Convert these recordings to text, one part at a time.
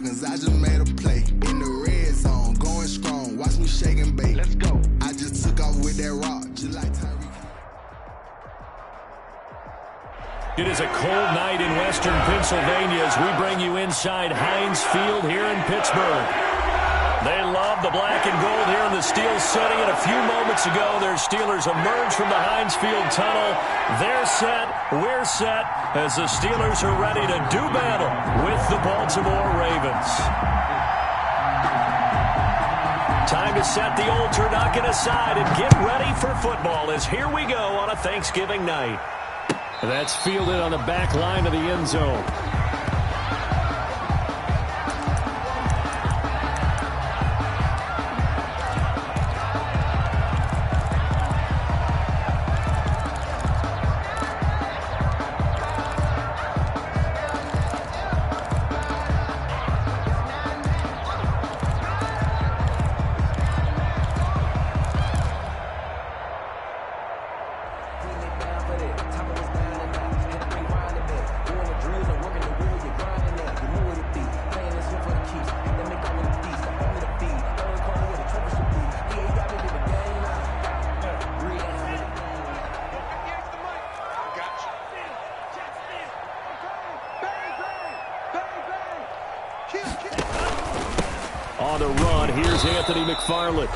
'Cause I just made a play in the red zone, going strong. Watch me shake and bake. Let's go. I just took off with that rock, just like Tyreek. It is a cold night in western Pennsylvania as we bring you inside Heinz Field here in Pittsburgh. They love the black and gold here in the Steel City, and a few moments ago their Steelers emerged from the Heinz Field tunnel. They're set, we're set, as the Steelers are ready to do battle with the Baltimore Ravens. Time to set the old turducken aside and get ready for football as here we go on a Thanksgiving night. That's fielded on the back line of the end zone. On the run, here's Anthony McFarland.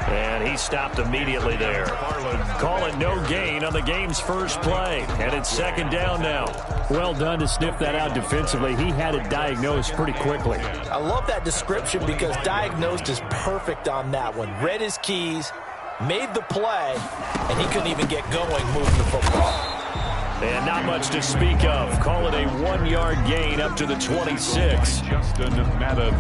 And he stopped immediately there. Call it no gain on the game's first play. And it's second down now. Well done to sniff that out defensively. He had it diagnosed pretty quickly. I love that description because diagnosed is perfect on that one. Read his keys, made the play, and he couldn't even get going moving the football. And not much to speak of. Call it a 1-yard gain up to the 26.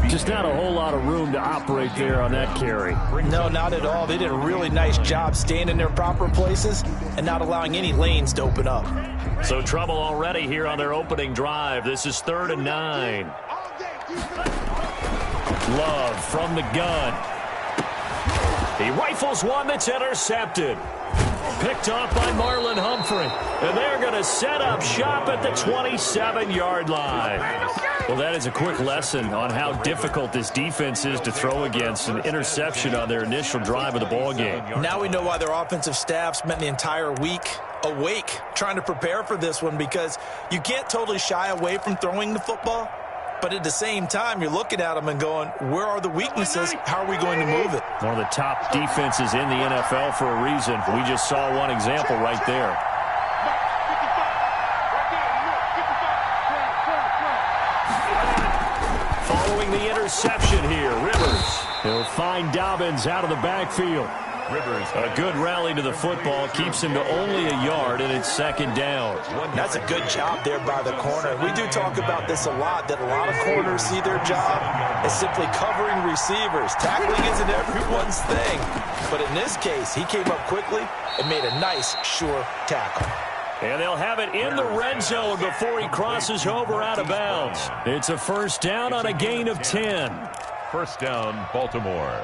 Just not a whole lot of room to operate there on that carry. No, not at all. They did a really nice job staying in their proper places and not allowing any lanes to open up. So trouble already here on their opening drive. This is 3rd and 9. Love from the gun. He rifles one that's intercepted. Picked off by Marlon Humphrey. And they're going to set up shop at the 27-yard line. Well, that is a quick lesson on how difficult this defense is to throw against an interception on their initial drive of the ballgame. Now we know why their offensive staff spent the entire week awake trying to prepare for this one, because you can't totally shy away from throwing the football. But at the same time, you're looking at them and going, where are the weaknesses? How are we going to move it? One of the top defenses in the NFL for a reason. We just saw one example right there. Following the interception here, Rivers. He'll find Dobbins out of the backfield. Rivers, a good rally to the football, keeps him to only a yard, and it's second down. That's a good job there by the corner. We do talk about this a lot, that a lot of corners see their job as simply covering receivers. Tackling isn't everyone's thing. But in this case, he came up quickly and made a nice, sure tackle. And they'll have it in the red zone before he crosses over out of bounds. It's a first down on a gain of 10. First down, Baltimore.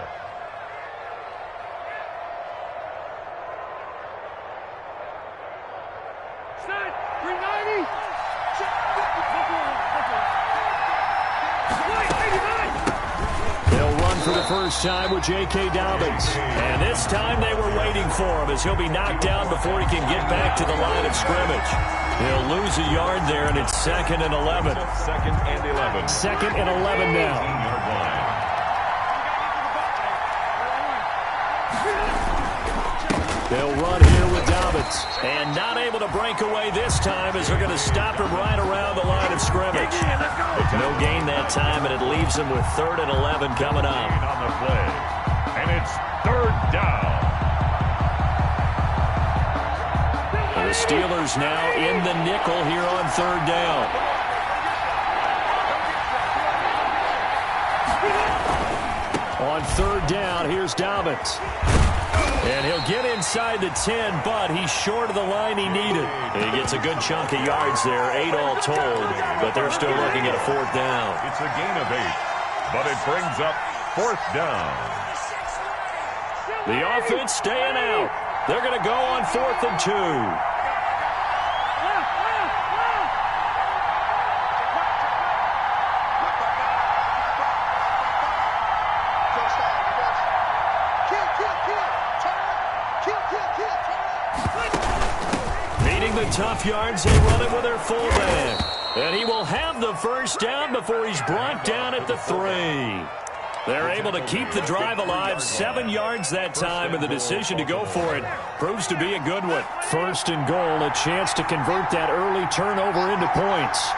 For the first time with J.K. Dobbins. And this time they were waiting for him as he'll be knocked down before he can get back to the line of scrimmage. He'll lose a yard there, and it's 2nd and 11. 2nd and 11. 2nd and 11 now. They'll run here with Dobbins. And not able to break away this time as they're going to stop him right around the line of scrimmage. No gain that time, and it leaves him with 3rd and 11 coming up. On the play. And it's 3rd down. The Steelers now in the nickel here on 3rd down. On 3rd down, here's Dobbins. And he'll get inside the 10, but he's short of the line he needed. And he gets a good chunk of yards there, 8 all told, but they're still looking at a 4th down. It's a gain of 8, but it brings up 4th down. The offense staying out. They're going to go on 4th and 2. tough yards. They run it with their fullback. And he will have the first down before he's brought down at the 3. They're able to keep the drive alive, 7 yards that time, and the decision to go for it proves to be a good one. 1st and goal, a chance to convert that early turnover into points.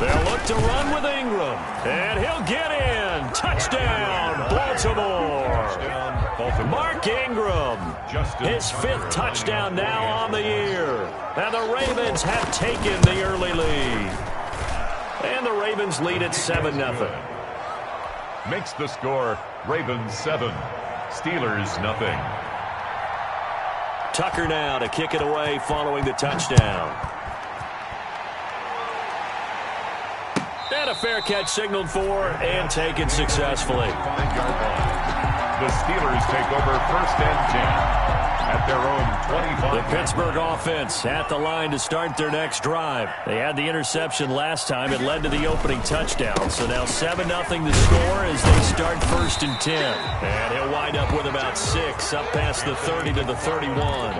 They'll look to run with Ingram, and he'll get in. Touchdown, Baltimore. Mark Ingram, his 5th touchdown now on the year. And the Ravens have taken the early lead. And the Ravens lead at 7-0. Makes the score Ravens 7, Steelers nothing. Tucker now to kick it away following the touchdown. And a fair catch signaled for and taken successfully. 5-yard line. The Steelers take over 1st and 10 at their own 25. The Pittsburgh offense at the line to start their next drive. They had the interception last time. It led to the opening touchdown. So now 7-0 the score as they start 1st and 10. And he'll wind up with about 6 up past the 30 to the 31.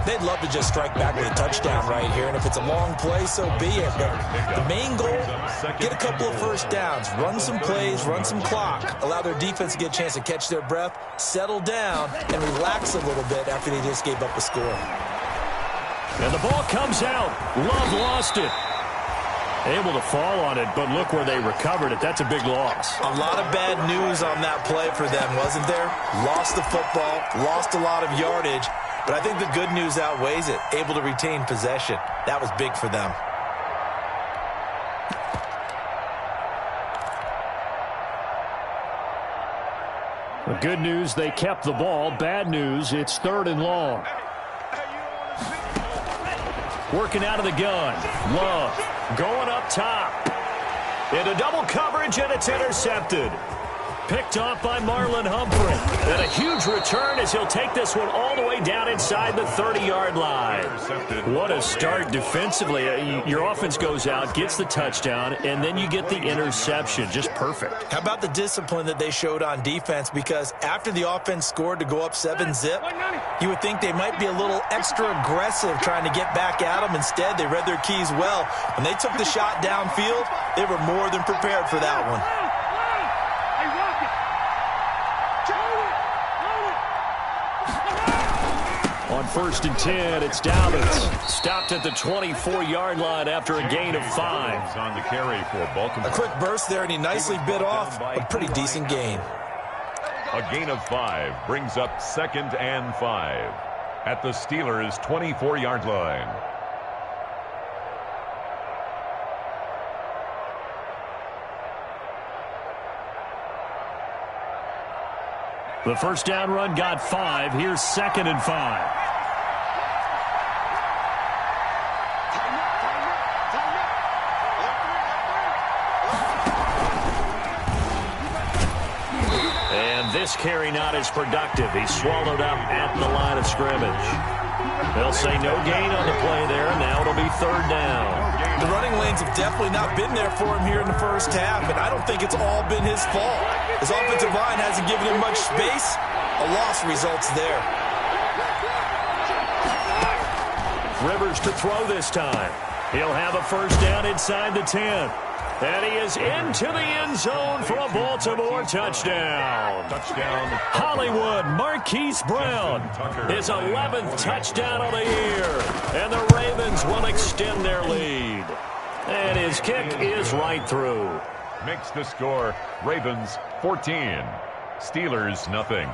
They'd love to just strike back with a touchdown right here, and if it's a long play, so be it. But the main goal, get a couple of first downs, run some plays, run some clock, allow their defense to get a chance to catch their breath, settle down, and relax a little bit after they just gave up a score. And the ball comes out. Love lost it. Able to fall on it, but look where they recovered it. That's a big loss. A lot of bad news on that play for them, wasn't there? Lost the football, lost a lot of yardage, but I think the good news outweighs it. Able to retain possession. That was big for them. The good news, they kept the ball. Bad news, it's 3rd and long. Working out of the gun. Love going up top. Into double coverage, and it's intercepted. Picked off by Marlon Humphrey. And a huge return as he'll take this one all the way down inside the 30-yard line. What a start defensively. Your offense goes out, gets the touchdown, and then you get the interception. Just perfect. How about the discipline that they showed on defense? Because after the offense scored to go up 7-zip, you would think they might be a little extra aggressive trying to get back at them. Instead, they read their keys well. When they took the shot downfield, they were more than prepared for that one. On 1st and 10, it's Dobbins. Stopped at the 24-yard line after a gain of 5. On the carry for Baltimore. A quick burst there, and he nicely bit off a pretty decent gain. A gain of 5 brings up 2nd and 5 at the Steelers' 24-yard line. The first down run got 5. Here's 2nd and 5. And this carry not as productive. He's swallowed up at the line of scrimmage. They'll say no gain on the play there. Now it'll be 3rd down. The running lanes have definitely not been there for him here in the first half, and I don't think it's all been his fault. His offensive line hasn't given him much space. A loss results there. Rivers to throw this time. He'll have a first down inside the 10. And he is into the end zone for a Baltimore touchdown. Hollywood Marquise Brown, his 11th touchdown of the year. And the Ravens will extend their lead. And his kick is right through. Makes the score Ravens 14, Steelers nothing.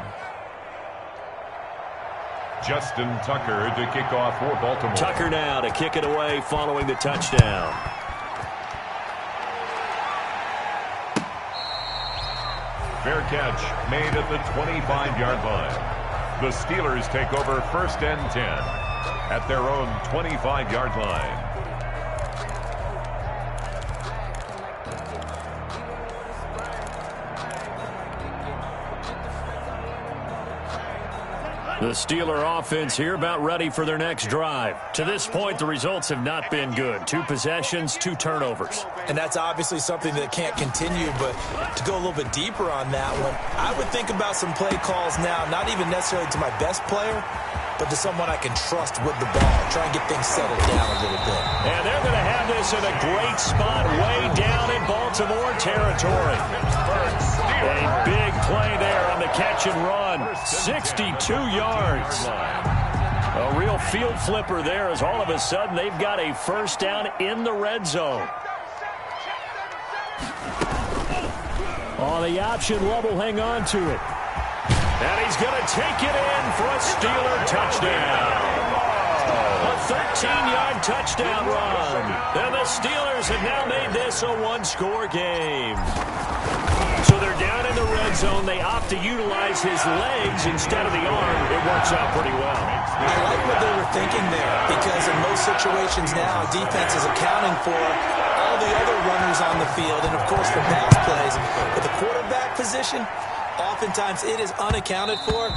Justin Tucker to kick off for Baltimore. Tucker now to kick it away following the touchdown. Fair catch made at the 25-yard line. The Steelers take over 1st and 10 at their own 25-yard line. The Steeler offense here about ready for their next drive. To this point, the results have not been good. 2 possessions, 2 turnovers. And that's obviously something that can't continue, but to go a little bit deeper on that one, I would think about some play calls now, not even necessarily to my best player, but to someone I can trust with the ball. Try and get things settled down a little bit. And they're going to have this in a great spot way down in Baltimore territory. A big play there on the catch and run. 62 yards. A real field flipper there as all of a sudden they've got a first down in the red zone. On the option, Love will hang on to it. And he's going to take it in for a Steeler touchdown. A 13-yard touchdown run. And the Steelers have now made this a 1-score game. So they're down in the red zone. They opt to utilize his legs instead of the arm. It works out pretty well. I like what they were thinking there, because in most situations now, defense is accounting for all the other runners on the field and, of course, the pass plays. But the quarterback position, oftentimes it is unaccounted for.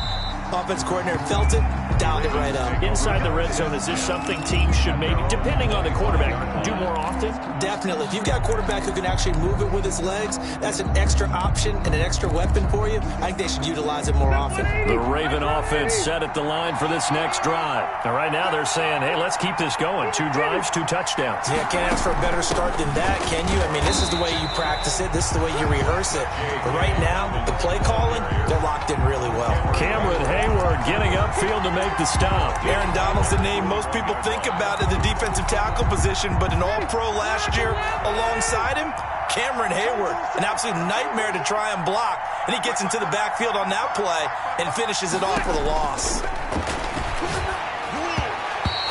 Offense coordinator felt it, dialed it right up. Inside the red zone, is this something teams should maybe, depending on the quarterback, do more often? Definitely. If you've got a quarterback who can actually move it with his legs, that's an extra option and an extra weapon for you. I think they should utilize it more often. The Raven offense set at the line for this next drive. Now, right now they're saying, hey, let's keep this going. 2 drives, 2 touchdowns. Yeah, can't ask for a better start than that, can you? I mean, this is the way you practice it. This is the way you rehearse it. But right now, the play calling, they're locked in really well. Cameron Hayward getting upfield to make the stop. Aaron Donald's the name most people think about at the defensive tackle position, but an all-pro last year alongside him, Cameron Hayward, an absolute nightmare to try and block. And he gets into the backfield on that play and finishes it off with a loss.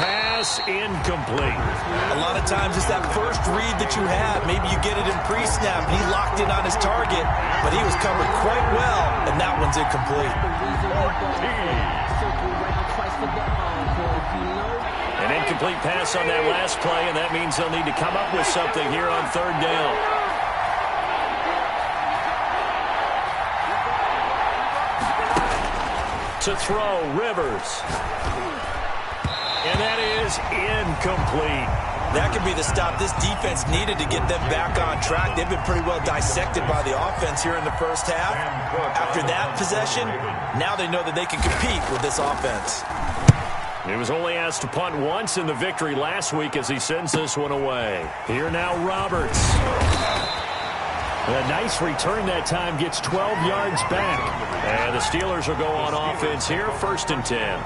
Pass incomplete. A lot of times it's that first read that you have. Maybe you get it in pre-snap, and he locked in on his target, but he was covered quite well, and that one's incomplete. An incomplete pass on that last play, and that means they'll need to come up with something here on 3rd down. To throw, Rivers. And that is incomplete. That could be the stop this defense needed to get them back on track. They've been pretty well dissected by the offense here in the first half. After that possession, now they know that they can compete with this offense. He was only asked to punt once in the victory last week as he sends this one away. Here now Roberts. A nice return that time, gets 12 yards back. And the Steelers will go on offense here, 1st and 10.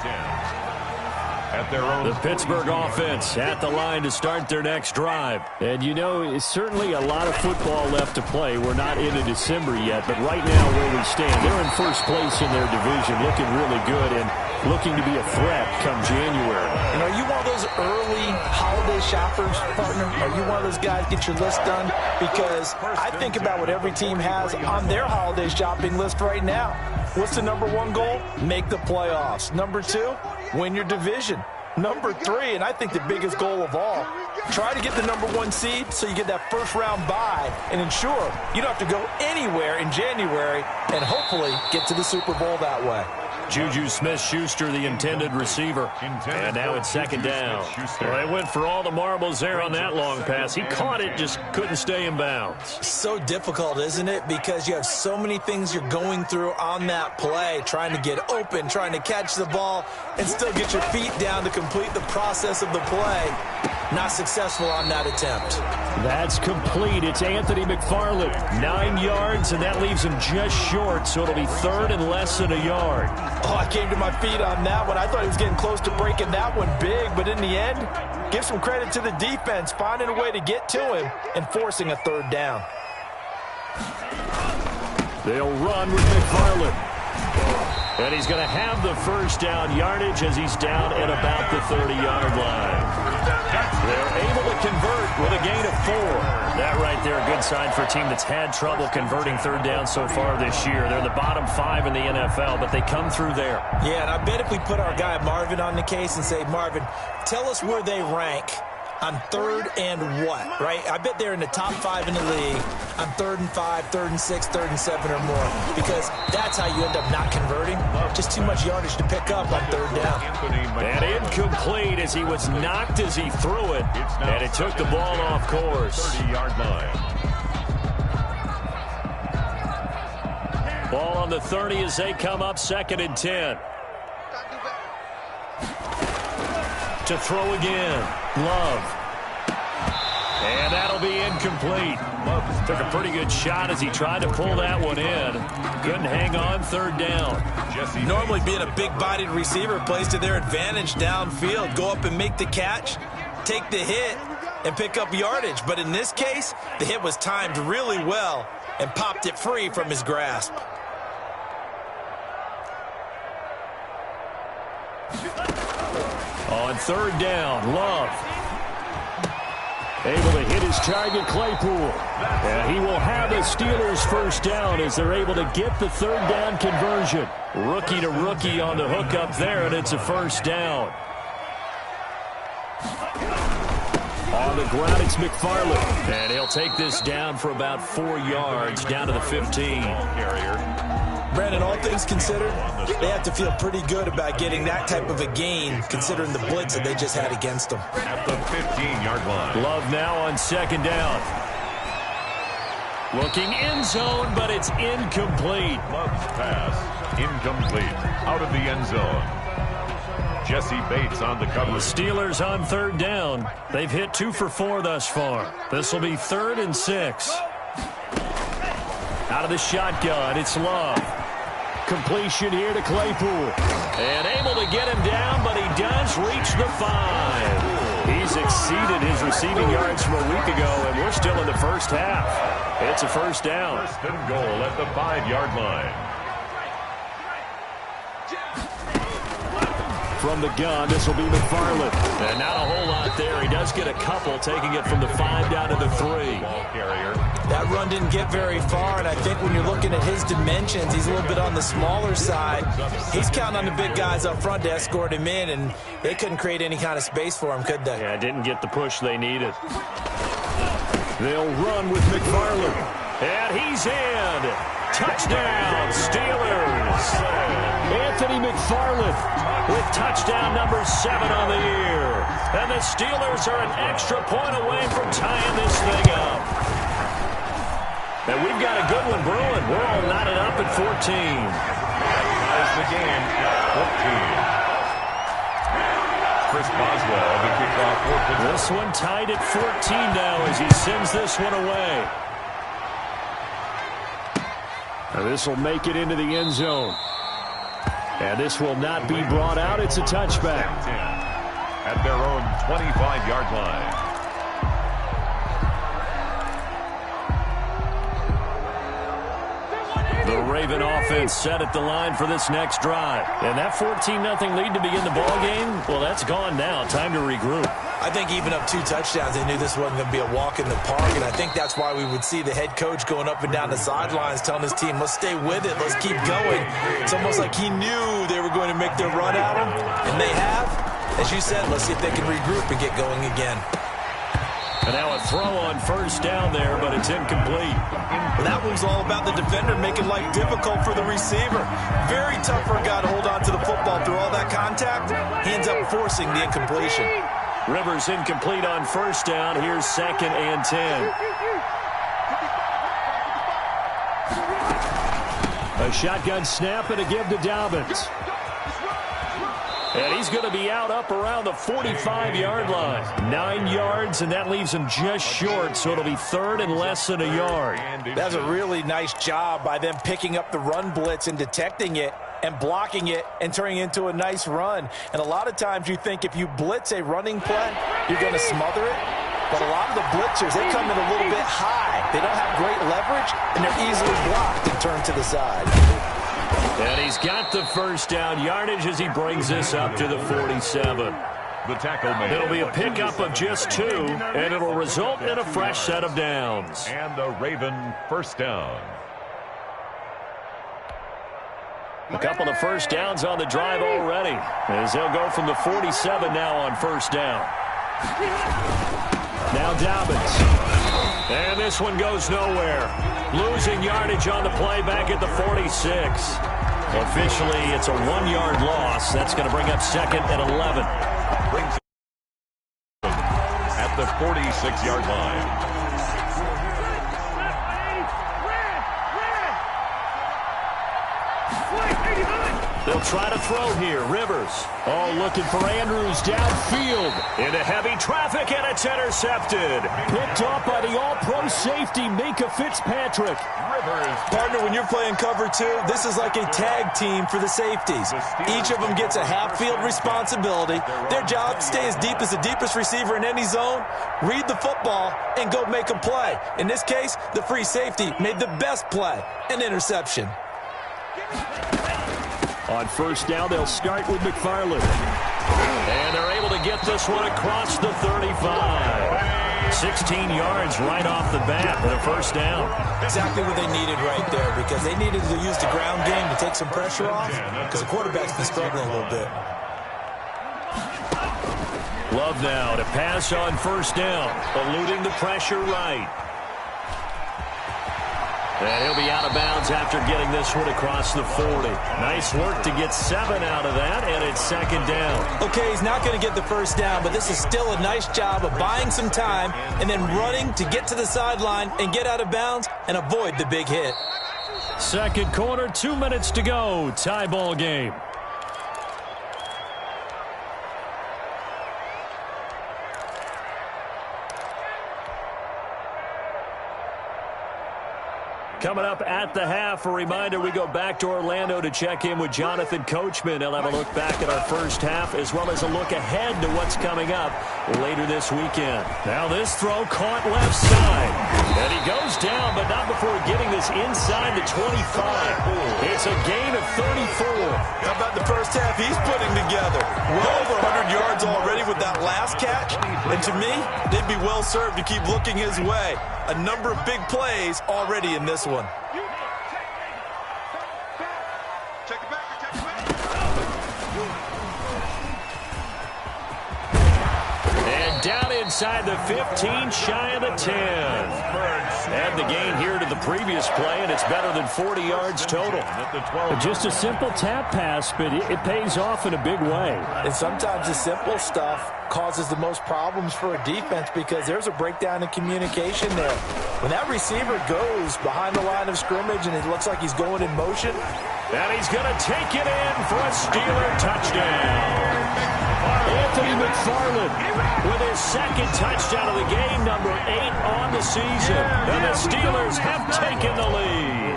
At their own the Pittsburgh offense at the line to start their next drive. And, you know, it's certainly a lot of football left to play. We're not into December yet, but right now where we stand, they're in first place in their division, looking really good and looking to be a threat come January. And are you one of those early holiday shoppers, partner? Are you one of those guys get your list done? Because I think about what every team has on their holiday shopping list right now. What's the number 1 goal? Make the playoffs. Number 2, win your division. Number 3, and I think the biggest goal of all, try to get the number 1 seed so you get that first-round bye and ensure you don't have to go anywhere in January and hopefully get to the Super Bowl that way. Juju Smith-Schuster, the intended receiver. And now it's 2nd down. Well, they went for all the marbles there on that long pass. He caught it, just couldn't stay in bounds. So difficult, isn't it? Because you have so many things you're going through on that play, trying to get open, trying to catch the ball, and still get your feet down to complete the process of the play. Not successful on that attempt. That's complete. It's Anthony McFarland. 9 yards, and that leaves him just short, so it'll be 3rd and less than a yard. Oh, I came to my feet on that one. I thought he was getting close to breaking that one big, but in the end, give some credit to the defense, finding a way to get to him and forcing a 3rd down. They'll run with McFarland. And he's going to have the first down yardage as he's down at about the 30-yard line. They're able to convert with a gain of 4. That right there, a good sign for a team that's had trouble converting 3rd down so far this year. They're the bottom 5 in the NFL, but they come through there. Yeah, and I bet if we put our guy Marvin on the case and say, Marvin, tell us where they rank on 3rd and what, right? I bet they're in the top 5 in the league on 3rd and 5, 3rd and 6, 3rd and 7 or more, because that's how you end up not converting. Just too much yardage to pick up on 3rd down. And incomplete as he was knocked as he threw it, and it took the ball off course. 30-yard line. Ball on the 30 as they come up 2nd and 10. To throw again, Love. And that'll be incomplete. Love took a pretty good shot as he tried to pull that one in. Couldn't hang on 3rd down. Normally being a big-bodied receiver plays to their advantage downfield. Go up and make the catch, take the hit, and pick up yardage. But in this case, the hit was timed really well and popped it free from his grasp. On 3rd down, Love. Able to hit his target, Claypool. And he will have the Steelers 1st down as they're able to get the 3rd down conversion. Rookie to rookie on the hook up there, and it's a 1st down. On the ground, it's McFarland. And he'll take this down for about 4 yards, down to the 15. Brandon, all things considered, they have to feel pretty good about getting that type of a gain, considering the blitz that they just had against them. At the 15-yard line. Love now on 2nd down. Looking end zone, but it's incomplete. Love's pass, incomplete, out of the end zone. Jesse Bates on the cover. The Steelers on 3rd down. They've hit 2 for 4 thus far. This will be 3rd and 6. Out of the shotgun, it's Love. Completion here to Claypool. And able to get him down, but he does reach the 5. He's exceeded his receiving yards from a week ago, and we're still in the 1st half. It's a 1st down. 1st and goal at the 5-yard line. From the gun, this will be McFarland. And not a whole lot there. He does get a couple, taking it from the 5 down to the 3. Ball carrier. That run didn't get very far, and I think when you're looking at his dimensions, he's a little bit on the smaller side. He's counting on the big guys up front to escort him in, and they couldn't create any kind of space for him, could they? Yeah, didn't get the push they needed. They'll run with McFarland. And he's in. Touchdown, Steelers. Anthony McFarland with touchdown number 7 on the year. And the Steelers are an extra point away from tying this thing up. And we've got a good one brewing. We're all knotted up at 14. Ties the game at 14. Chris Boswell, the kickoff for This one tied at 14 now as he sends this one away. And this will make it into the end zone. And this will not be brought out. It's a touchback. At their own 25-yard line. The Raven offense set at the line for this next drive. And that 14-0 lead to begin the ball game, well, that's gone now. Time to regroup. I think even up 2 touchdowns, they knew this wasn't going to be a walk in the park, and I think that's why we would see the head coach going up and down the sidelines telling his team, let's stay with it, let's keep going. It's almost like he knew they were going to make their run at him, and they have. As you said, let's see if they can regroup and get going again. And now a throw on 1st down there, but it's incomplete. Well, that one's all about the defender making life difficult for the receiver. Very tough for a guy to hold on to the football through all that contact. He ends up forcing the incompletion. Rivers incomplete on 1st down. Here's 2nd and 10. A shotgun snap and a give to Dobbins. And he's going to be out up around the 45-yard line. 9 yards, and that leaves him just short, so it'll be 3rd and less than a yard. That's a really nice job by them picking up the run blitz and detecting it and blocking it and turning it into a nice run. And a lot of times you think if you blitz a running play, you're going to smother it. But a lot of the blitzers, they come in a little bit high. They don't have great leverage, and they're easily blocked and turned to the side. And he's got the 1st down yardage as he brings this up to the 47. The tackle made. It'll be a pickup of just 2, and it'll result in a fresh set of downs. And a Raven 1st down. A couple of 1st downs on the drive already, as they'll go from the 47 now on 1st down. Now Dobbins. And this one goes nowhere. Losing yardage on the play back at the 46. Officially, it's a 1-yard loss. That's going to bring up 2nd and 11. At the 46-yard line. They'll try to throw here. Rivers. Oh, looking for Andrews downfield. Into heavy traffic, and it's intercepted. Picked up by the all-pro safety, Minkah Fitzpatrick. Rivers. Partner, when you're playing cover 2, this is like a tag team for the safeties. Each of them gets a half-field responsibility. Their job, stay as deep as the deepest receiver in any zone, read the football, and go make a play. In this case, the free safety made the best play, an interception. On first down, they'll start with McFarland. And they're able to get this one across the 35. 16 yards right off the bat with a first down. Exactly what they needed right there, because they needed to use the ground game to take some pressure off, because the quarterback's been struggling a little bit. Love now to pass on first down, eluding the pressure right. And he'll be out of bounds after getting this one across the 40. Nice work to get 7 out of that, and it's 2nd down. Okay, he's not going to get the first down, but this is still a nice job of buying some time and then running to get to the sideline and get out of bounds and avoid the big hit. Second quarter, 2 minutes to go. Tie ball game. Coming up at the half, a reminder, we go back to Orlando to check in with Jonathan Coachman. He'll have a look back at our first half as well as a look ahead to what's coming up later this weekend. Now this throw caught left side. And he goes down, but not before getting this inside the 25. It's a gain of 34. How about the first half he's putting together? Well over 100 yards already with that last catch. And to me, they'd be well served to keep looking his way. A number of big plays already in this one. And down inside the 15, shy of the 10. Add the gain here to the previous play, and it's better than 40 yards total. Just a simple tap pass, but it pays off in a big way. And sometimes the simple stuff causes the most problems for a defense because there's a breakdown in communication there. When that receiver goes behind the line of scrimmage and it looks like he's going in motion. And he's going to take it in for a Steeler touchdown. Anthony McFarland with his 2nd touchdown of the game, number 8 on the season. And the Steelers have taken the lead.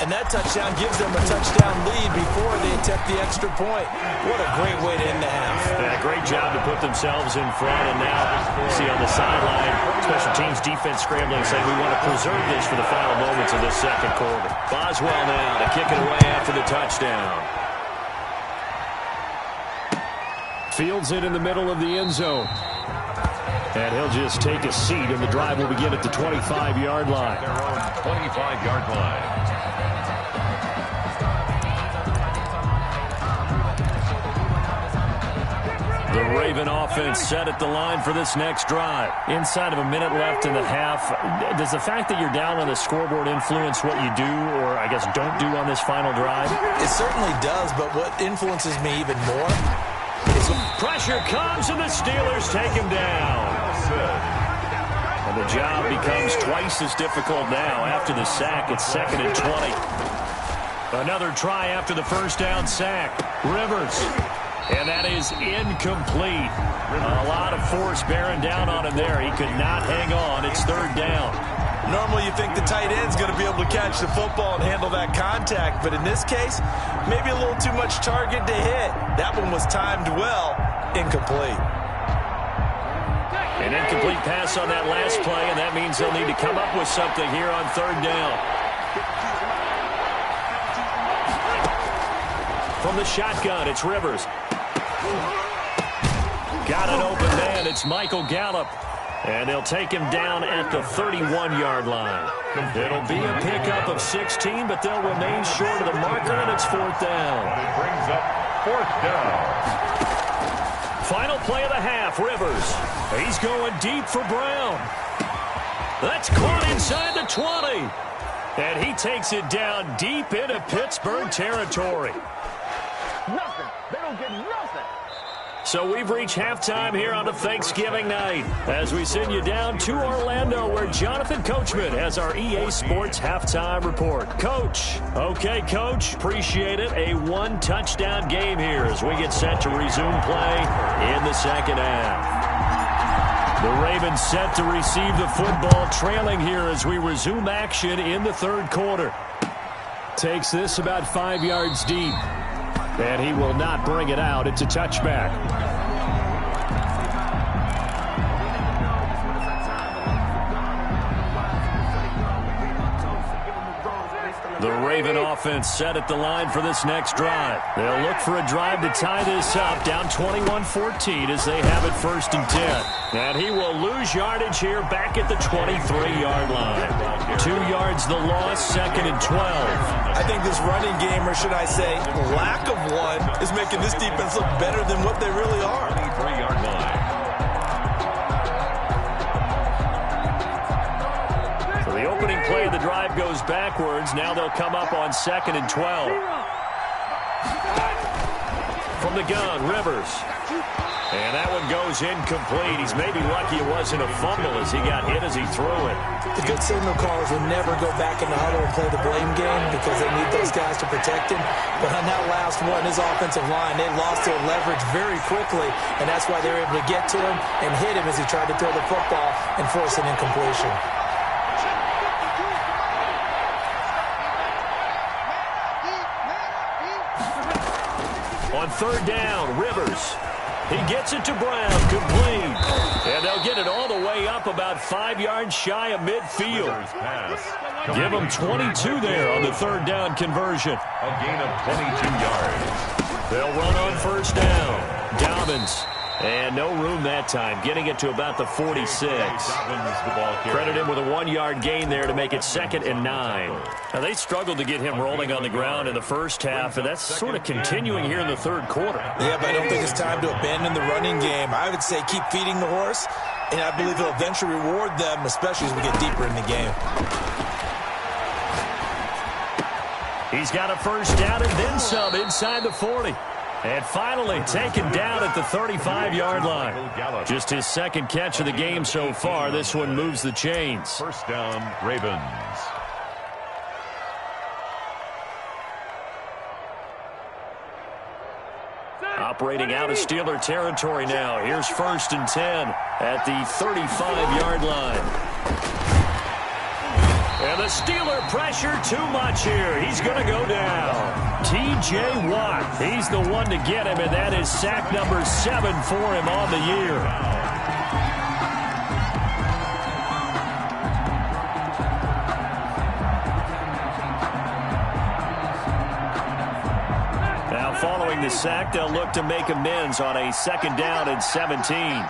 And that touchdown gives them a touchdown lead before they attempt the extra point. What a great way to end the half. Yeah, great job to put themselves in front. And now, see on the sideline, special teams defense scrambling, saying we want to preserve this for the final moments of this second quarter. Boswell now to kick it away after the touchdown. Fields it in the middle of the end zone. And he'll just take a seat, and the drive will begin at the 25-yard line. Their own 25-yard line. The Raven offense set at the line for this next drive. Inside of a minute left in the half, does the fact that you're down on the scoreboard influence what you do, or I guess don't do on this final drive? It certainly does, but what influences me even more is pressure comes, and the Steelers take him down. And the job becomes twice as difficult now. After the sack, it's 2nd and 20. Another try after the first down sack. Rivers. And that is incomplete. A lot of force bearing down on him there. He could not hang on. It's 3rd down. Normally you think the tight end's going to be able to catch the football and handle that contact, but in this case, maybe a little too much target to hit. That one was timed well. Incomplete. An incomplete pass on that last play, and that means they'll need to come up with something here on 3rd down. From the shotgun, it's Rivers. Got an open man. It's Michael Gallup. And they'll take him down at the 31-yard line. It'll be a pickup of 16, but they'll remain short of the marker, and it's 4th down. It brings up 4th down. Final play of the half, Rivers. He's going deep for Brown. That's caught inside the 20. And he takes it down deep into Pittsburgh territory. Nothing. They don't get nothing. So we've reached halftime here on a Thanksgiving night as we send you down to Orlando where Jonathan Coachman has our EA Sports halftime report. Coach. Okay, Coach. Appreciate it. A one-touchdown game here as we get set to resume play in the second half. The Ravens set to receive the football, trailing here as we resume action in the third quarter. Takes this about 5 yards deep. And he will not bring it out. It's a touchback. The Raven offense set at the line for this next drive. They'll look for a drive to tie this up, down 21-14 as they have it 1st and 10. And he will lose yardage here back at the 23-yard line. 2 yards the loss, 2nd and 12. I think this running game, or should I say lack of one, is making this defense look better than what they really are. 23-yard line. The opening play of the drive goes backwards. Now they'll come up on 2nd and 12. From the gun, Rivers. And that one goes incomplete. He's maybe lucky it wasn't a fumble as he got hit as he threw it. The good signal callers will never go back in the huddle and play the blame game because they need those guys to protect him. But on that last one, his offensive line, they lost their leverage very quickly, and that's why they were able to get to him and hit him as he tried to throw the football and force an incompletion. On 3rd down, Rivers. He gets it to Brown, complete. And they'll get it all the way up about 5 yards shy of midfield. Give them 22 there on the 3rd down conversion. A gain of 22 yards. They'll run on 1st down. Dobbins. And no room that time, getting it to about the 46. Credit him with a 1-yard gain there to make it 2nd and 9. Now, they struggled to get him rolling on the ground in the first half, and that's sort of continuing here in the third quarter. Yeah, but I don't think it's time to abandon the running game. I would say keep feeding the horse, and I believe he'll eventually reward them, especially as we get deeper in the game. He's got a 1st down and then some inside the 40. And finally taken down at the 35-yard line. Just his 2nd catch of the game so far. This one moves the chains. 1st down, Ravens. Operating out of Steeler territory now. Here's 1st and 10 at the 35-yard line. And the Steeler pressure too much here. He's going to go down. T.J. Watt, he's the one to get him, and that is sack number 7 for him on the year. Now following the sack, they'll look to make amends on a 2nd down and 17.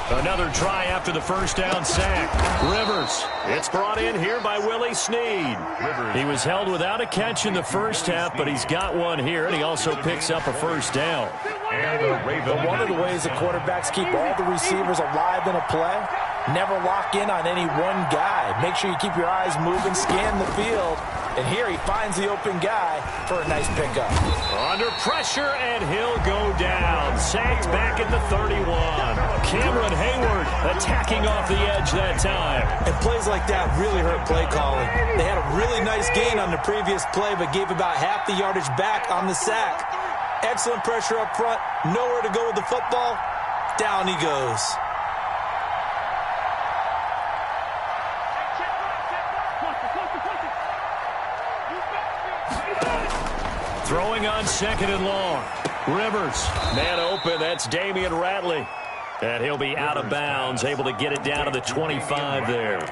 Another try after the 1st down sack. Rivers. It's brought in here by Willie Snead. He was held without a catch in the first half, but he's got one here, and he also picks up a 1st down. But one of the ways the quarterbacks keep all the receivers alive in a play, never lock in on any one guy. Make sure you keep your eyes moving, scan the field. And here he finds the open guy for a nice pickup. Under pressure, and he'll go down. Sacked back at the 31. Cameron Hayward attacking off the edge that time. And plays like that really hurt play calling. They had a really nice gain on the previous play, but gave about half the yardage back on the sack. Excellent pressure up front. Nowhere to go with the football. Down he goes. Throwing on 2nd and long. Rivers, man open. That's Damian Ratley. And he'll be out of bounds, able to get it down to the 25 there.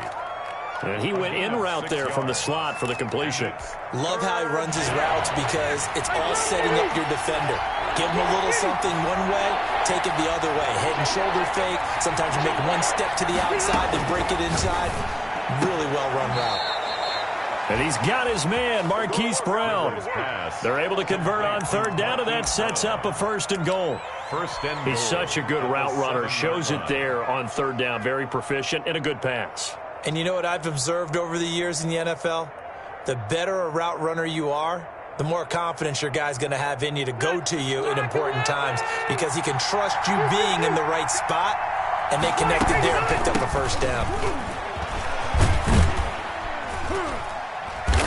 And he went in route there from the slot for the completion. Love how he runs his routes because it's all setting up your defender. Give him a little something one way, take it the other way. Head and shoulder fake. Sometimes you make one step to the outside, then break it inside. Really well-run route. And he's got his man, Marquise Brown. They're able to convert on third down, and that sets up a 1st and goal. He's such a good route runner. Shows it there on third down. Very proficient and a good pass. And you know what I've observed over the years in the NFL? The better a route runner you are, the more confidence your guy's going to have in you to go to you in important times because he can trust you being in the right spot, and they connected there and picked up a 1st down.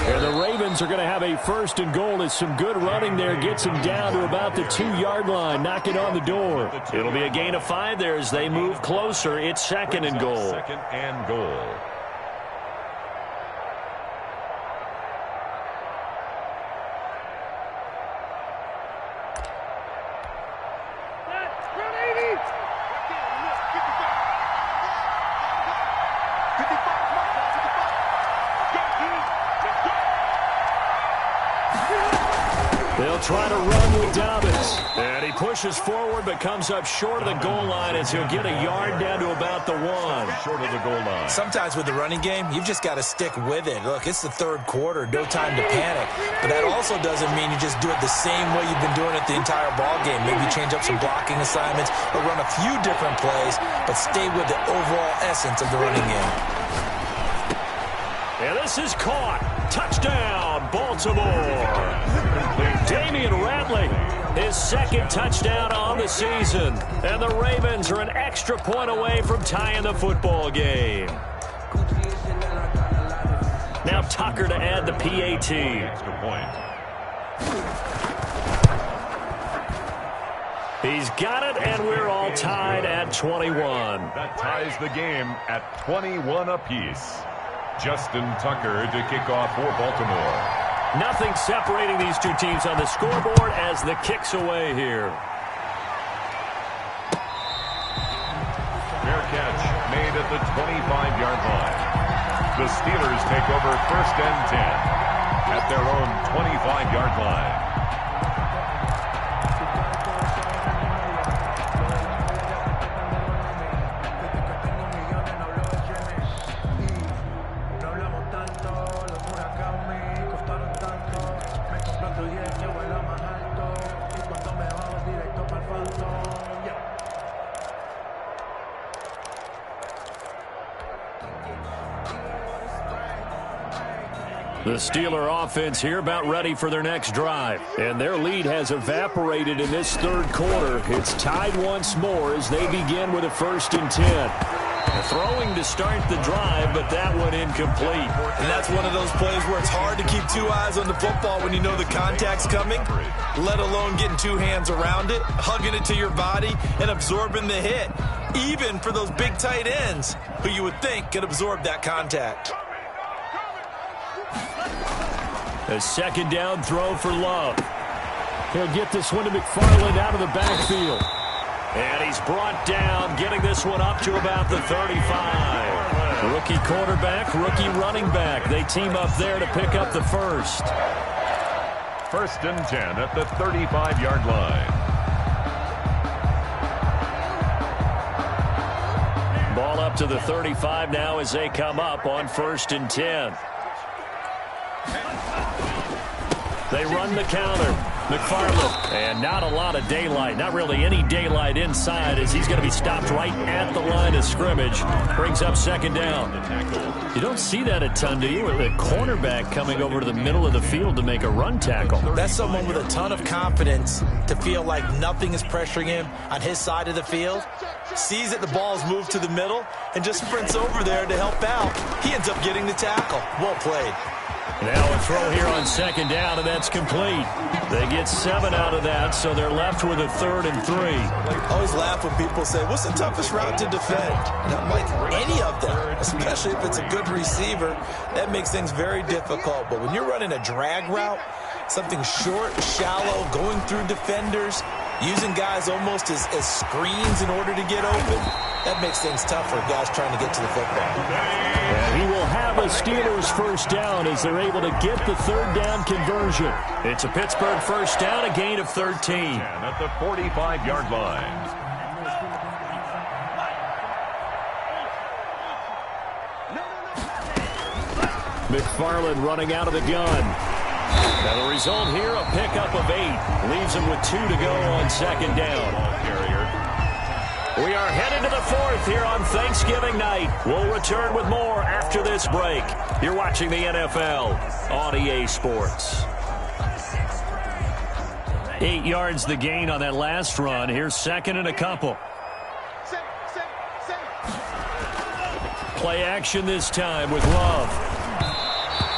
And the Ravens are going to have a 1st and goal as some good running there gets him down to about the 2-yard line, knocking on the door. It'll be a gain of 5 there as they move closer. It's 2nd and goal. 2nd and goal. They'll try to run with Dobbins. And he pushes forward but comes up short of the goal line as he'll get a yard down to about the 1. Short of the goal line. Sometimes with the running game, you've just got to stick with it. Look, it's the 3rd quarter, no time to panic. But that also doesn't mean you just do it the same way you've been doing it the entire ball game. Maybe change up some blocking assignments or run a few different plays, but stay with the overall essence of the running game. And this is caught. Touchdown, Baltimore. Damian Ratley, his 2nd touchdown on the season. And the Ravens are an extra point away from tying the football game. Now Tucker to add the PAT. Extra point. He's got it, and we're all tied at 21. That ties the game at 21 apiece. Justin Tucker to kick off for Baltimore. Nothing separating these two teams on the scoreboard as the kick's away here. Fair catch made at the 25-yard line. The Steelers take over 1st and 10 at their own 25-yard line. The Steeler offense here about ready for their next drive. And their lead has evaporated in this 3rd quarter. It's tied once more as they begin with a 1st and 10. Throwing to start the drive, but that one incomplete. And that's one of those plays where it's hard to keep 2 eyes on the football when you know the contact's coming, let alone getting 2 hands around it, hugging it to your body, and absorbing the hit, even for those big tight ends who you would think could absorb that contact. A 2nd down throw for Love. He'll get this one to McFarland out of the backfield. And he's brought down, getting this one up to about the 35. Rookie quarterback, rookie running back. They team up there to pick up the 1st. 1st and 10 at the 35-yard line. Ball up to the 35 now as they come up on 1st and 10. They run the counter. McFarland. And not a lot of daylight. Not really any daylight inside as he's going to be stopped right at the line of scrimmage. Brings up 2nd down. You don't see that a ton, do you? With a cornerback coming over to the middle of the field to make a run tackle. That's someone with a ton of confidence to feel like nothing is pressuring him on his side of the field. Sees that the ball's moved to the middle and just sprints over there to help out. He ends up getting the tackle. Well played. Now a throw here on 2nd down, and that's complete. They get 7 out of that, so they're left with a 3rd and 3. I always laugh when people say, what's the toughest route to defend? And I'm like, any of them, especially if it's a good receiver. That makes things very difficult. But when you're running a drag route, something short, shallow, going through defenders, using guys almost as screens in order to get open, that makes things tough for guys trying to get to the football. And he will have a Steelers 1st down as they're able to get the 3rd down conversion. It's a Pittsburgh 1st down, a gain of 13. And at the 45-yard line. McFarland running out of the gun. Now the result here, a pickup of 8. Leaves him with 2 to go on second down. We are headed to the 4th here on Thanksgiving night. We'll return with more after this break. You're watching the NFL on EA Sports. 8 yards the gain on that last run. Here's second and a couple. Play action this time with Love.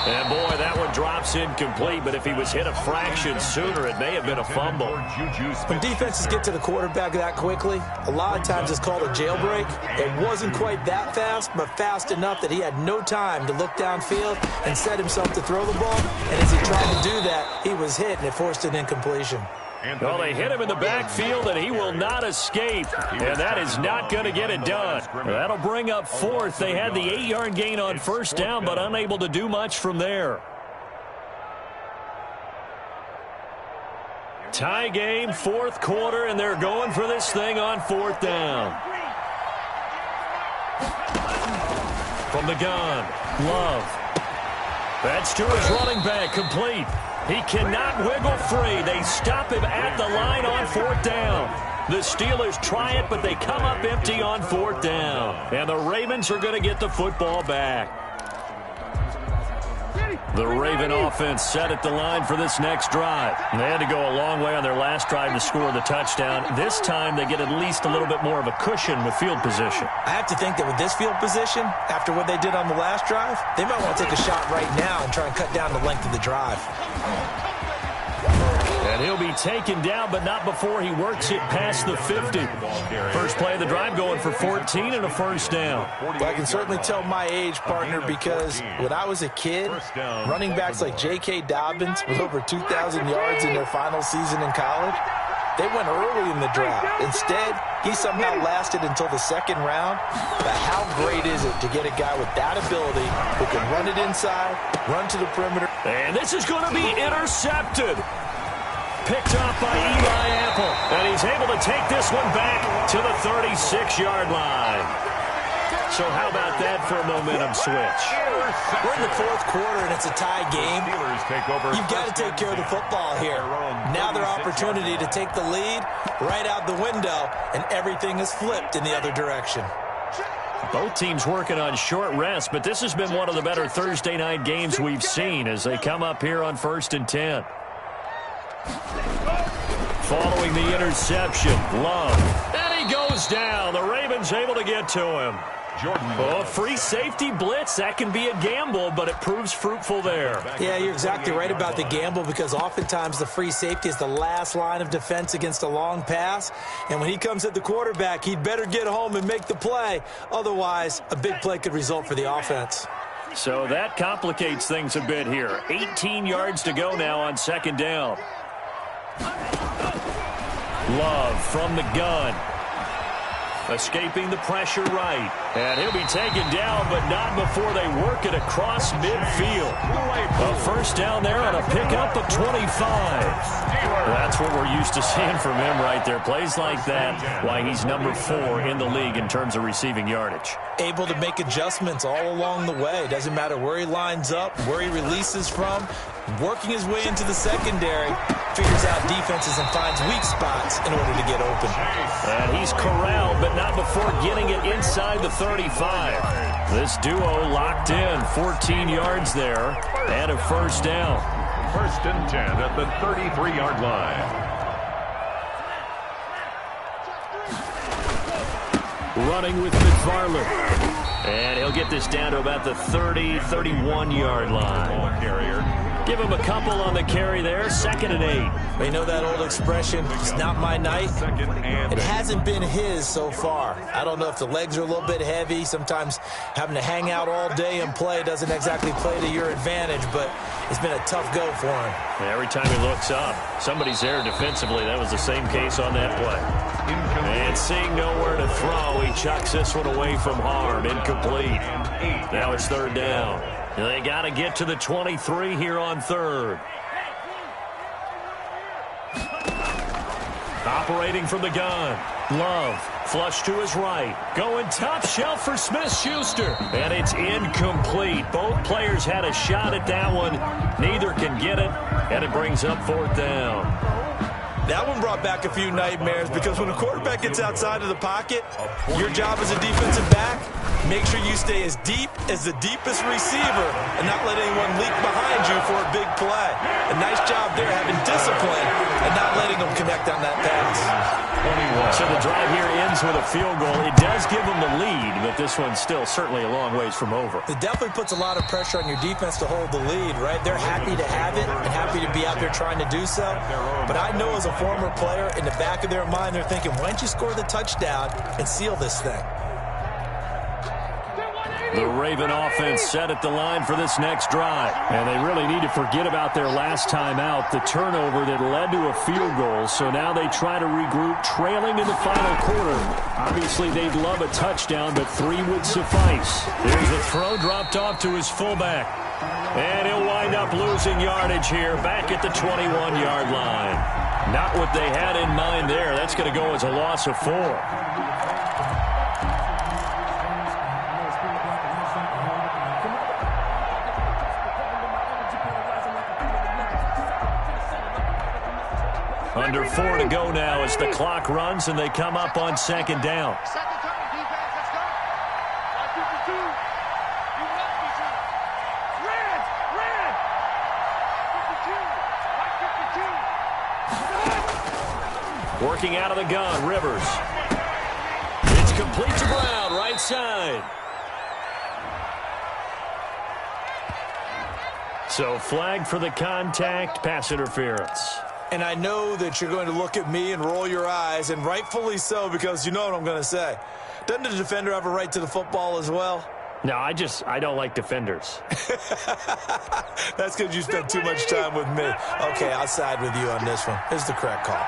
And, boy, that one drops incomplete, but if he was hit a fraction sooner, it may have been a fumble. When defenses get to the quarterback that quickly, a lot of times it's called a jailbreak. It wasn't quite that fast, but fast enough that he had no time to look downfield and set himself to throw the ball. And as he tried to do that, he was hit, and it forced an incompletion. Well, they hit him in the backfield, and he will not escape. And that is not going to get it done. That'll bring up 4th. They had the 8-yard gain on first down, but unable to do much from there. Tie game, 4th quarter, and they're going for this thing on 4th down. From the gun, Love. That's to his running back, complete. He cannot wiggle free. They stop him at the line on 4th down. The Steelers try it, but they come up empty on 4th down. And the Ravens are going to get the football back. The Raven offense set at the line for this next drive. They had to go a long way on their last drive to score the touchdown. This time they get at least a little bit more of a cushion with field position. I have to think that with this field position, after what they did on the last drive, they might want to take a shot right now and try and cut down the length of the drive. And he'll be taken down, but not before he works it past the 50. First play of the drive going for 14 and a first down. Well, I can certainly tell my age, partner, because when I was a kid, running backs like J.K. Dobbins with over 2,000 yards in their final season in college, they went early in the draft. Instead, he somehow lasted until the second round. But how great is it to get a guy with that ability who can run it inside, run to the perimeter. And this is going to be intercepted. Picked up by Eli Apple. And he's able to take this one back to the 36-yard line. So how about that for a momentum switch? We're in the 4th quarter, and it's a tie game. You've got to take care of the football here. Now their opportunity to take the lead right out the window, and everything is flipped in the other direction. Both teams working on short rest, but this has been one of the better Thursday night games we've seen as they come up here on 1st and 10. Following the interception, Love. And he goes down. The Ravens able to get to him. Oh, free safety blitz, that can be a gamble, but it proves fruitful there. Yeah, you're exactly right about the gamble because oftentimes the free safety is the last line of defense against a long pass. And when he comes at the quarterback, he'd better get home and make the play. Otherwise, a big play could result for the offense. So that complicates things a bit here. 18 yards to go now on second down. Love from the gun. Escaping the pressure right. And he'll be taken down, but not before they work it across midfield. A first down there on a pickup of 25. That's what we're used to seeing from him right there. Plays like that, why he's number 4 in the league in terms of receiving yardage. Able to make adjustments all along the way. Doesn't matter where he lines up, where he releases from. Working his way into the secondary, figures out defenses and finds weak spots in order to get open. And he's corralled, but not before getting it inside the 35. This duo locked in, 14 yards there, and a first down. 1st and 10 at the 33-yard line. Running with McFarland. And he'll get this down to about the 30, 31-yard line. Carrier. Give him a couple on the carry there. 2nd and 8. They know that old expression, it's not my night. It hasn't been his so far. I don't know if the legs are a little bit heavy. Sometimes having to hang out all day and play doesn't exactly play to your advantage, but it's been a tough go for him. Every time he looks up, somebody's there defensively. That was the same case on that play. And seeing nowhere to throw, he chucks this one away from harm. Incomplete. Now it's 3rd down. They got to get to the 23 here on 3rd. Operating from the gun. Love Flush to his right. Going top shelf for Smith-Schuster. And it's incomplete. Both players had a shot at that one. Neither can get it. And it brings up 4th down. That one brought back a few nightmares because when a quarterback gets outside of the pocket, your job as a defensive back, make sure you stay as deep as the deepest receiver and not let anyone leak behind you for a big play. A nice job there having discipline and not letting them connect on that pass. 21. So the drive here ends with a field goal. It does give them the lead, but this one's still certainly a long ways from over. It definitely puts a lot of pressure on your defense to hold the lead, right? They're happy to have it and happy to be out there trying to do so. But I know as a former player, in the back of their mind, they're thinking, why don't you score the touchdown and seal this thing? The Raven offense set at the line for this next drive. And they really need to forget about their last time out, the turnover that led to a field goal. So now they try to regroup, trailing in the final quarter. Obviously, they'd love a touchdown, but 3 would suffice. There's a throw dropped off to his fullback. And he'll wind up losing yardage here back at the 21-yard line. Not what they had in mind there. That's going to go as a loss of 4. Under 4 to go now as the clock runs and they come up on 2nd down. Working out of the gun, Rivers. It's complete to Brown, right side. So flagged for the contact, pass interference. And I know that you're going to look at me and roll your eyes, and rightfully so, because you know what I'm going to say. Doesn't the defender have a right to the football as well? No, I don't like defenders. That's because you spent too much time with me. Okay, I'll side with you on this one. Here's the correct call.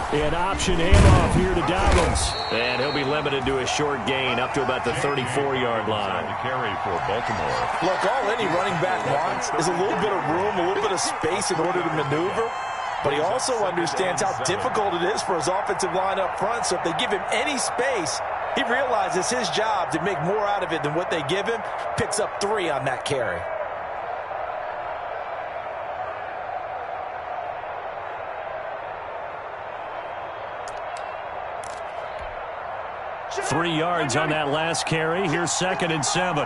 An option handoff here to Dobbins. And he'll be limited to a short gain up to about the 34-yard line. To carry for Baltimore. Look, all any running back wants is a little bit of room, a little bit of space in order to maneuver. But he also understands how difficult it is for his offensive line up front. So if they give him any space, he realizes his job to make more out of it than what they give him. Picks up 3 on that carry. Three yards on that last carry. Here's 2nd and 7.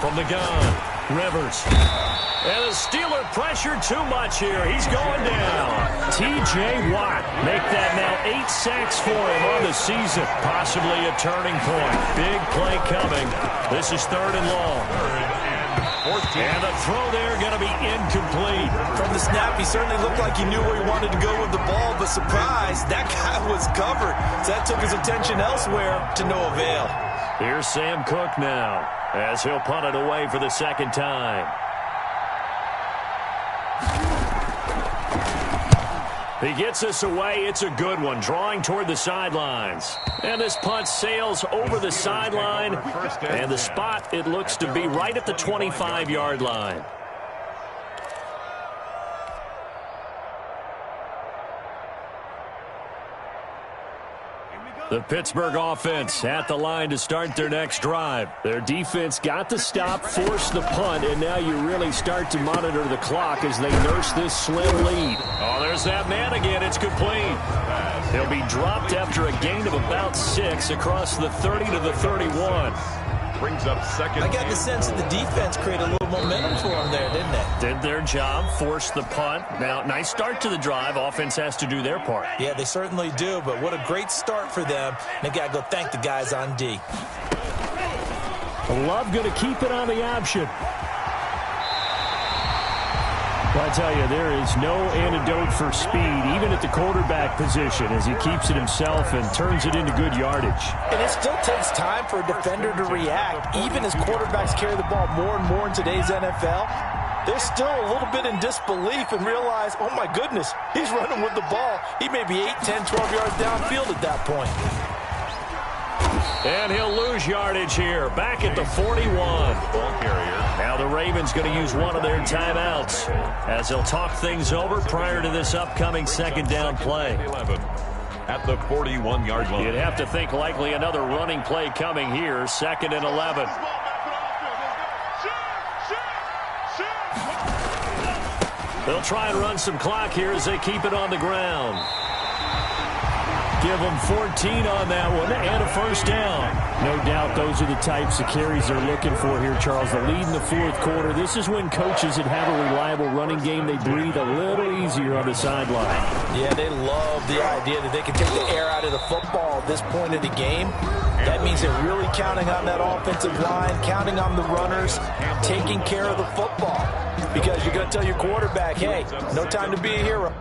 From the gun, Rivers. And the Steeler pressure too much here. He's going down. T.J. Watt make that now 8 sacks for him on the season. Possibly a turning point. Big play coming. This is 3rd and long. And the throw there going to be incomplete. From the snap, he certainly looked like he knew where he wanted to go with the ball, but surprise, that guy was covered. So that took his attention elsewhere to no avail. Here's Sam Cook now as he'll punt it away for the 2nd time. He gets us away. It's a good one, drawing toward the sidelines. And this punt sails over the sideline. And the spot, it looks to be right at the 25-yard line. The Pittsburgh offense at the line to start their next drive. Their defense got the stop, forced the punt, and now you really start to monitor the clock as they nurse this slim lead. Oh, there's that man again. It's complete. He'll be dropped after a gain of about 6 across the 30 to the 31. Brings up 2nd. I got the sense that the defense created a little momentum for them there, didn't they? Did their job, forced the punt. Now, nice start to the drive. Offense has to do their part. Yeah, they certainly do, but what a great start for them. And they got to go thank the guys on D. Love going to keep it on the option. Well, I tell you, there is no antidote for speed, even at the quarterback position, as he keeps it himself and turns it into good yardage. And it still takes time for a defender to react. Even as quarterbacks carry the ball more and more in today's NFL, they're still a little bit in disbelief and realize, oh, my goodness, he's running with the ball. He may be 8, 10, 12 yards downfield at that point. And he'll lose yardage here. Back at the 41. Ball carrier. Now the Ravens going to use one of their timeouts as they'll talk things over prior to this upcoming second down play. 11 at the 41-yard line. You'd have to think likely another running play coming here. 2nd and 11. They'll try and run some clock here as they keep it on the ground. Give them 14 on that one and a first down. No doubt those are the types of carries they're looking for here, Charles. The lead in the fourth quarter. This is when coaches that have a reliable running game, they breathe a little easier on the sideline. Yeah, they love the idea that they can take the air out of the football at this point of the game. That means they're really counting on that offensive line, counting on the runners, taking care of the football. Because you're going to tell your quarterback, hey, no time to be a hero.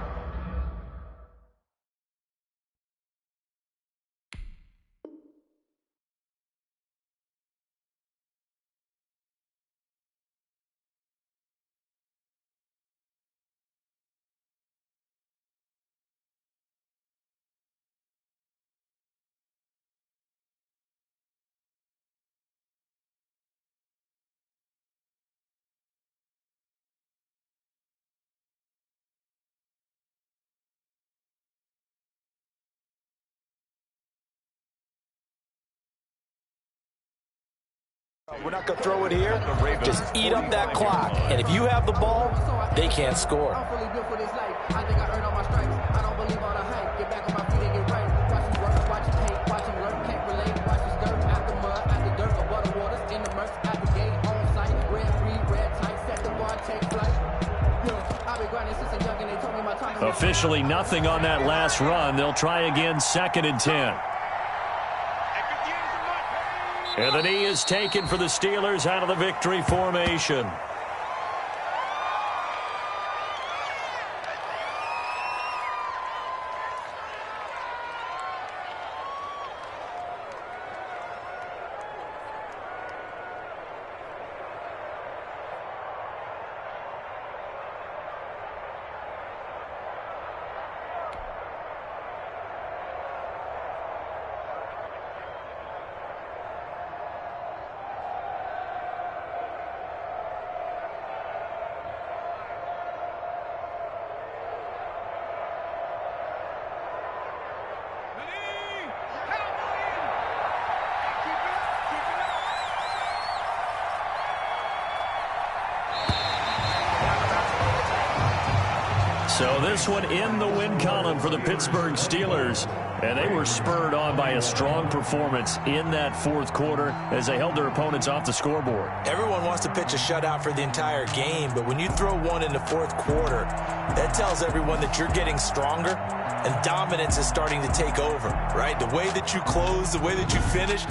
We're not going to throw it here. Just eat up that clock. And if you have the ball, they can't score. Officially nothing on that last run. They'll try again, 2nd and 10. And the knee is taken for the Steelers out of the victory formation. So this one in the win column for the Pittsburgh Steelers. And they were spurred on by a strong performance in that fourth quarter as they held their opponents off the scoreboard. Everyone wants to pitch a shutout for the entire game, but when you throw one in the fourth quarter, that tells everyone that you're getting stronger and dominance is starting to take over, right? The way that you close, the way that you finish,